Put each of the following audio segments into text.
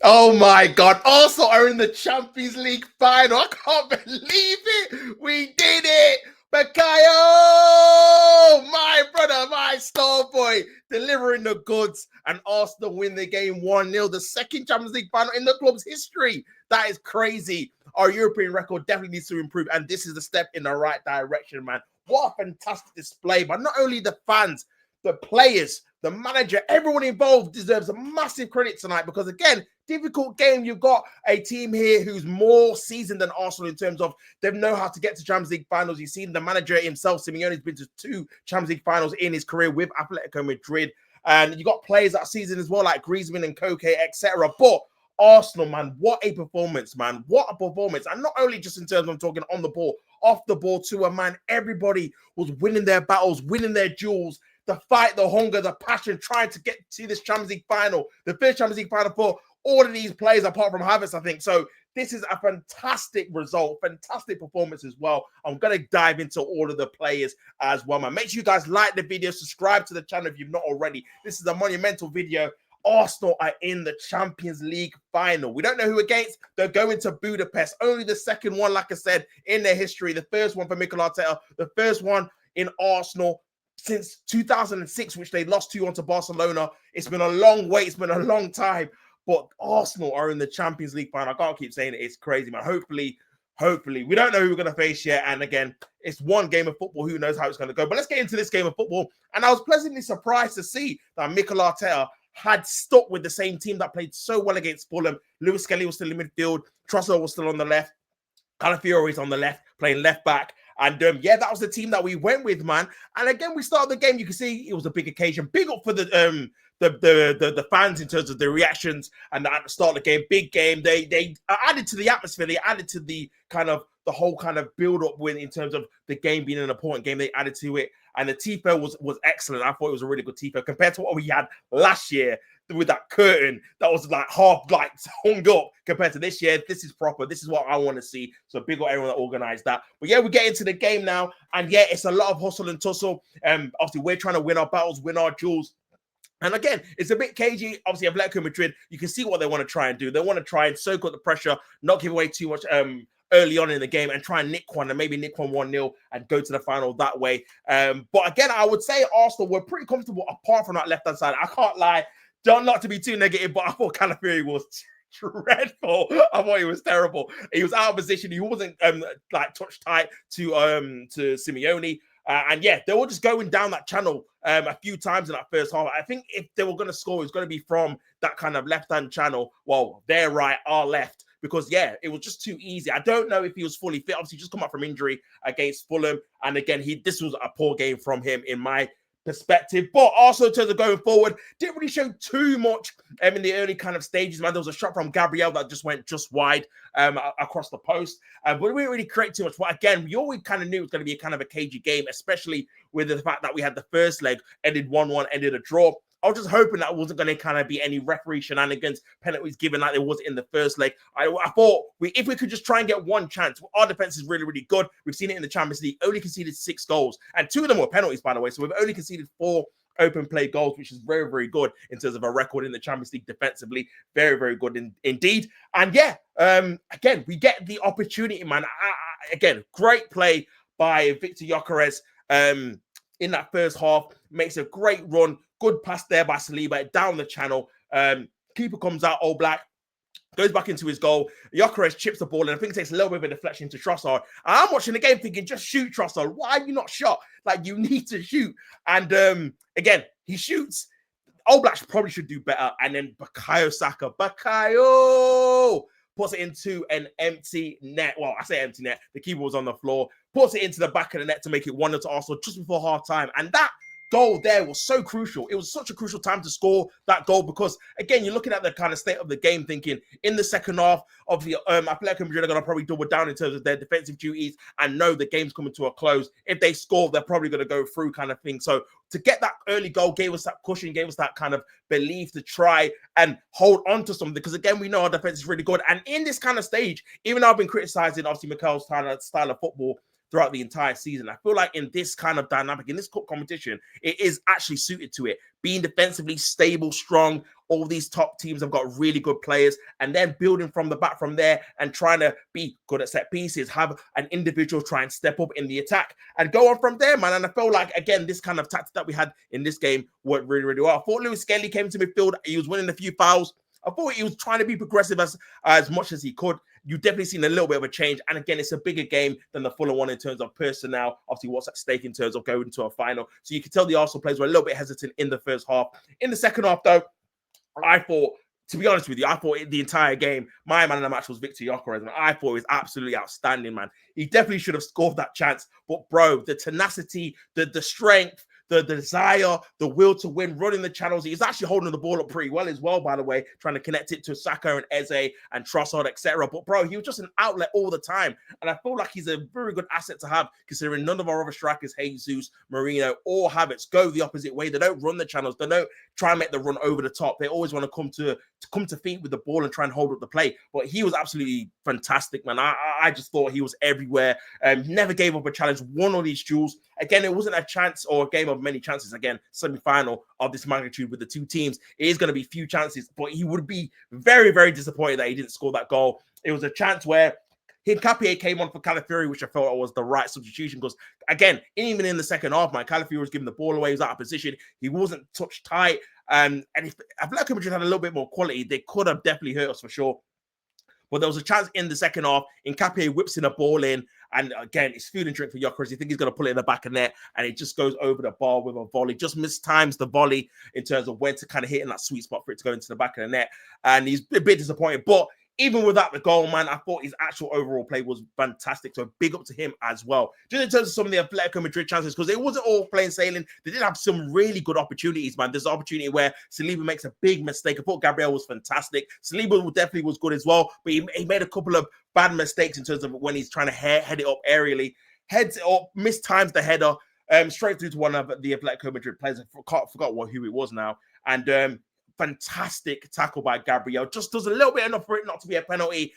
Oh my God. Also are in the Champions League final. I can't believe it. We did it. Bakayo, my brother, my star boy, delivering the goods, and Arsenal win the game 1-0, the second Champions League final in the club's history. That is crazy. Our European record definitely needs to improve, and this is a step in the right direction, man. What a fantastic display, but not only the fans, the players, the manager, everyone involved deserves a massive credit tonight because, again, difficult game. You've got a team here who's more seasoned than Arsenal in terms of they know how to get to Champions League finals. You've seen the manager himself, Simeone's been to 2 Champions League finals in his career with Atletico Madrid. And you got players that season as well, like Griezmann and Koke, etc. But Arsenal, man, what a performance, man. What a performance. And not only just in terms of I'm talking on the ball, off the ball too, and man, everybody was winning their battles, winning their duels. The fight, the hunger, the passion, trying to get to this Champions League final, the first Champions League final for all of these players, apart from Havertz, I think. So this is a fantastic result, fantastic performance as well. I'm going to dive into all of the players as well, man. Make sure you guys like the video, subscribe to the channel if you've not already. This is a monumental video. Arsenal are in the Champions League final. We don't know who against. They're going to Budapest. Only the second one, like I said, in their history. The first one for Mikel Arteta. The first one in Arsenal since 2006, which they lost 2-1 to Barcelona. It's been a long wait. It's been a long time. But Arsenal are in the Champions League final. I can't keep saying it. It's crazy, man. Hopefully, we don't know who we're going to face yet. And again, it's one game of football. Who knows how it's going to go? But let's get into this game of football. And I was pleasantly surprised to see that Mikel Arteta had stuck with the same team that played so well against Fulham. Lewis Skelly was still in midfield. Trossard was still on the left. Calafiori is on the left, playing left back. And yeah, that was the team that we went with, man. And again, we started the game. You can see it was a big occasion. Big up for the fans in terms of the reactions and at the start of the game. Big game. They added to the atmosphere. They added to the kind of the whole kind of build-up win in terms of the game being an important game. They added to it. And the tifo was excellent. I thought it was a really good tifo compared to what we had last year with that curtain that was like half like hung up compared to this year. This is proper. This is what I want to see. So big up everyone that organized that. But yeah, we get into the game now. And yeah, it's a lot of hustle and tussle. Obviously, we're trying to win our battles, win our duels. And again, it's a bit cagey. Obviously, Atletico Madrid, you can see what they want to try and do. They want to try and soak up the pressure, not give away too much early on in the game and try and nick one and maybe nick one 1-0 and go to the final that way. But again, I would say Arsenal were pretty comfortable apart from that left-hand side. I can't lie. Not to be too negative, but I thought Calafiori was dreadful. I thought he was terrible. He was out of position. He wasn't like touch tight to Simeone. And yeah, they were just going down that channel a few times in that first half. I think if they were going to score, it was going to be from that kind of left-hand channel. Well, their right, our left. Because, yeah, it was just too easy. I don't know if he was fully fit. Obviously, just come up from injury against Fulham. And again, this was a poor game from him in my perspective. But also in terms of going forward, didn't really show too much in the early kind of stages, man. There was a shot from Gabriel that just went just wide across the post. But we didn't really create too much. But again, we always kind of knew it was going to be a kind of a cagey game, especially with the fact that we had the first leg ended 1-1, ended a draw. I was just hoping that wasn't going to kind of be any referee shenanigans, penalties given like there was in the first leg. I thought if we could just try and get one chance, our defense is really, really good. We've seen it in the Champions League, only conceded 6 goals, and 2 of them were penalties, by the way. So we've only conceded 4 open play goals, which is very, very good in terms of a record in the Champions League defensively. Very, very good indeed. And yeah, again, we get the opportunity, man. Again, great play by Victor Gyökeres in that first half. Makes a great run. Good pass there by Saliba down the channel. Keeper comes out, all black, goes back into his goal. Gyökeres chips the ball, and I think it takes a little bit of a deflection to Trossard. And I'm watching the game thinking, just shoot, Trossard. Why have you not shot? Like, you need to shoot. And again, he shoots. All Blacks probably should do better. And then Bukayo Saka. Bukayo puts it into an empty net. Well, I say empty net. The keeper was on the floor. Puts it into the back of the net to make it 1-0 to Arsenal just before half time. And that goal there was so crucial. It was such a crucial time to score that goal because, again, you're looking at the kind of state of the game thinking in the second half of the Atletico Madrid are going to probably double down in terms of their defensive duties and know the game's coming to a close. If they score, they're probably going to go through kind of thing. So to get that early goal gave us that cushion, gave us that kind of belief to try and hold on to something because, again, we know our defense is really good. And in this kind of stage, even though I've been criticizing, obviously, Mikel's style of football throughout the entire season, I feel like in this kind of dynamic, in this cup competition, it is actually suited to it. Being defensively stable, strong, all these top teams have got really good players, and then building from the back from there and trying to be good at set pieces, have an individual try and step up in the attack and go on from there, man. And I felt like, again, this kind of tactic that we had in this game worked really, really well. I thought Lewis Skelly came to midfield. He was winning a few fouls. I thought he was trying to be progressive as much as he could. You've definitely seen a little bit of a change. And again, it's a bigger game than the Fulham one in terms of personnel. Obviously, what's at stake in terms of going to a final. So you can tell the Arsenal players were a little bit hesitant in the first half. In the second half, though, I thought, to be honest with you, I thought the entire game, my man in the match was Victor Gyökeres, and I thought he was absolutely outstanding, man. He definitely should have scored that chance. But, bro, the tenacity, the strength, the desire, the will to win, running the channels. He's actually holding the ball up pretty well as well, by the way, trying to connect it to Saka and Eze and Trossard, etc. But, bro, he was just an outlet all the time. And I feel like he's a very good asset to have, considering none of our other strikers, Jesus, Marino, or Havertz, go the opposite way. They don't run the channels. They don't try and make the run over the top. They always want to come to feet with the ball and try and hold up the play. But he was absolutely fantastic, man. I just thought he was everywhere. Never gave up a challenge, won all these duels. Again, it wasn't a chance or a game of many chances. Again, semi-final of this magnitude with the two teams. It is going to be few chances, but he would be very, very disappointed that he didn't score that goal. It was a chance where Hincapié came on for Calafiori, which I felt was the right substitution because, again, even in the second half, man, Calafiori was giving the ball away. He was out of position. He wasn't touch tight. And if Atletico Madrid had a little bit more quality, they could have definitely hurt us for sure. But there was a chance in the second half. Hincapié whips in a ball in. And again, it's food and drink for Gyökeres. You think he's going to pull it in the back of net. And it just goes over the bar with a volley. Just mistimes the volley in terms of when to kind of hit in that sweet spot for it to go into the back of the net. And he's a bit disappointed. But even without the goal, man, I thought his actual overall play was fantastic. So big up to him as well. Just in terms of some of the Atletico Madrid chances, because it wasn't all plain sailing. They did have some really good opportunities, man. There's an opportunity where Saliba makes a big mistake. I thought Gabriel was fantastic. Saliba definitely was good as well, but he made a couple of bad mistakes in terms of when he's trying to head it up aerially. Heads it up, mistimes the header, straight through to one of the Atletico Madrid players. I forgot who it was now. And fantastic tackle by Gabriel. Just does a little bit enough for it not to be a penalty.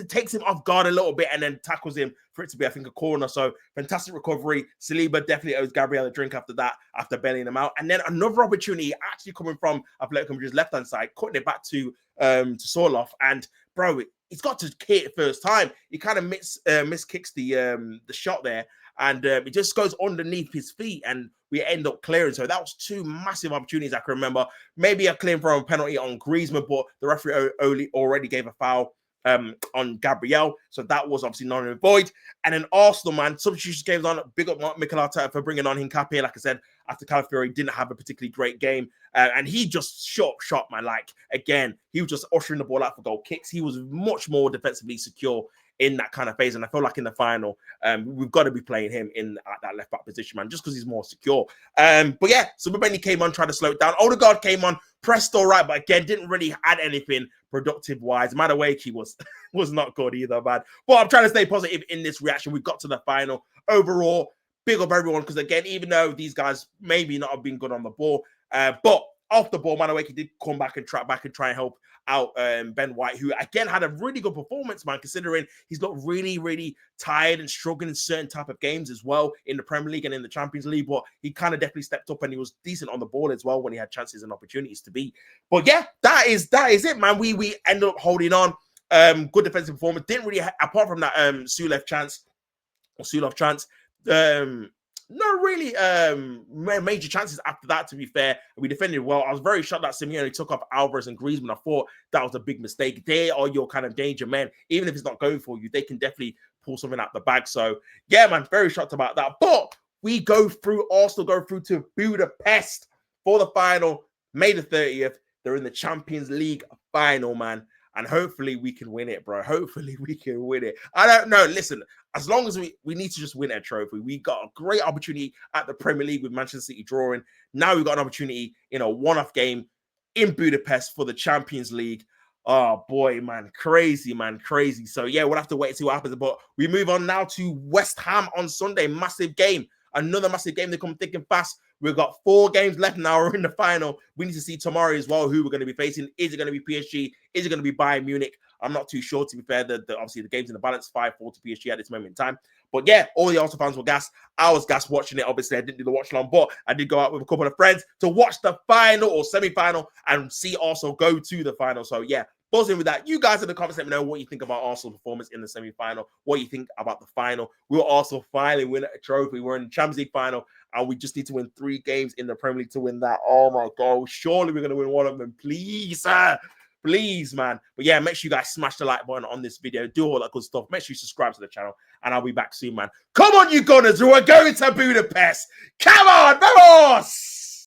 Takes him off guard a little bit and then tackles him for it to be, I think, a corner. So fantastic recovery. Saliba definitely owes Gabriel a drink after that, after bailing him out. And then another opportunity actually coming from Atletico Madrid's left-hand side, cutting it back to Sorloth. And, bro, he's got to hit it first time. He kind of miskicks the shot there. And it just goes underneath his feet and we end up clearing. So that was two massive opportunities I can remember. Maybe a claim for a penalty on Griezmann, but the referee already gave a foul on Gabriel. So that was obviously null and void. And then Arsenal, man, substitution games on. Big up Mikel Arteta for bringing on Hincapié. Like I said, after Calafiori didn't have a particularly great game. And he just shot, man. Like, again, he was just ushering the ball out for goal kicks. He was much more defensively secure in that kind of phase. And I feel like in the final, we've got to be playing him at that left back position, man, just because he's more secure. But yeah, so Benny came on, tried to slow it down. Odegaard came on, pressed all right, but again, didn't really add anything productive-wise. Madueke was not good either, man. But I'm trying to stay positive in this reaction. We got to the final. Overall, big up everyone, because again, even though these guys maybe not have been good on the ball, but off the ball, Madueke did come back and try and help out Ben White, who again had a really good performance, man, considering he's looked really, really tired and struggling in certain type of games as well in the Premier League and in the Champions League. But he kind of definitely stepped up and he was decent on the ball as well when he had chances and opportunities to be. But yeah, that is it, man. We ended up holding on. Good defensive performance. Didn't really, apart from that Suloth chance, no really major chances after that, to be fair. We defended well. I was very shocked that Simeone took off Alvarez and Griezmann. I thought that was a big mistake. They are your kind of danger men. Even if it's not going for you, they can definitely pull something out the bag. So, yeah, man, very shocked about that. But Arsenal go through to Budapest for the final, May the 30th. They're in the Champions League final, man. And hopefully we can win it, bro. Hopefully we can win it. I don't know. Listen, as long as we need to just win a trophy. We got a great opportunity at the Premier League with Manchester City drawing. Now we've got an opportunity in a one-off game in Budapest for the Champions League. Oh, boy, man. Crazy, man. Crazy. So, yeah, we'll have to wait and see what happens. But we move on now to West Ham on Sunday. Massive game. Another massive game. They come thick and fast. We've got 4 games left now. We're in the final. We need to see tomorrow as well who we're going to be facing. Is it going to be PSG? Is it going to be Bayern Munich? I'm not too sure, to be fair. Obviously, the game's in the balance, 5-4 to PSG at this moment in time. But yeah, all the Arsenal fans were gassed. I was gassed watching it. Obviously, I didn't do the watch along, but I did go out with a couple of friends to watch the final or semi-final and see Arsenal go to the final. So yeah, buzzing with that. You guys in the comments, let me know what you think about Arsenal's performance in the semi-final, what you think about the final. We'll also finally win a trophy. We're in the Champions League final, and we just need to win 3 games in the Premier League to win that. Oh my God, surely we're going to win one of them. Please, please, man. But yeah, make sure you guys smash the like button on this video. Do all that good stuff. Make sure you subscribe to the channel, and I'll be back soon, man. Come on, you Gunners. We're going to Budapest. Come on, vamos!